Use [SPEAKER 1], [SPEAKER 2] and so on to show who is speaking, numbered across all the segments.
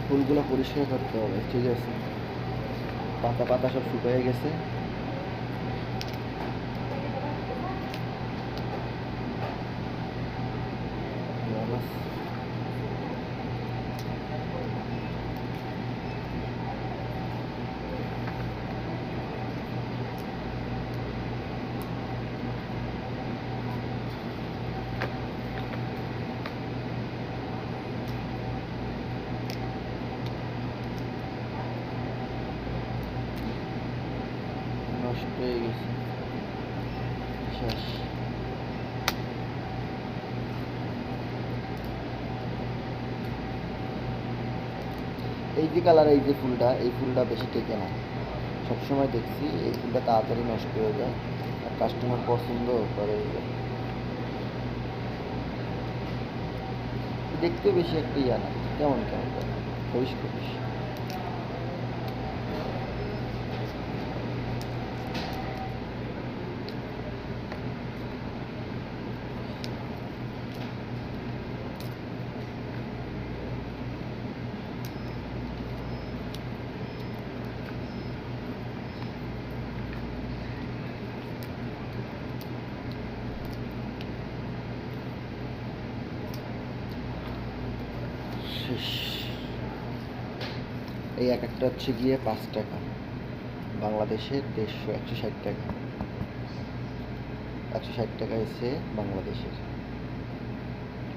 [SPEAKER 1] ফুলগুলো পরিষ্কার করতে হবে, ঠিক আছে? পাতা পাতা সব শুকিয়ে গেছে। নষ্ট হয়ে গেছে, শেষ। এই যে কালার, এই যে ফুলটা, এই ফুলটা বেশি টেকে না। সবসময় দেখছি এই ফুলটা তাড়াতাড়ি নষ্ট হয়ে যায়, আর কাস্টমার পছন্দ করে। দেখতেও বেশি একটা ইয়া না, কেমন কেমন খবিস খবিস। শেষ। এই এক একটা হচ্ছে গিয়ে 5 টাকা, বাংলাদেশে 150, 160 টাকা। 160 টাকা এসে বাংলাদেশের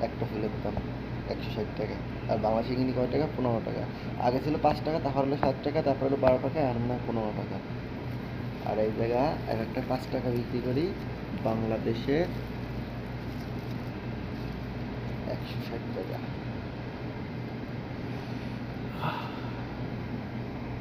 [SPEAKER 1] একটা ফুলের দাম 160 টাকা। আর বাংলাদেশে কিনি কয় টাকা? 15 টাকা। আগে ছিল 5 টাকা, তারপর হলো 7 টাকা, তারপর হলো 12 টাকা, আর না 15 টাকা। আর এই জায়গা এক একটা 5 টাকা বিক্রি করি, বাংলাদেশে 160 টাকা।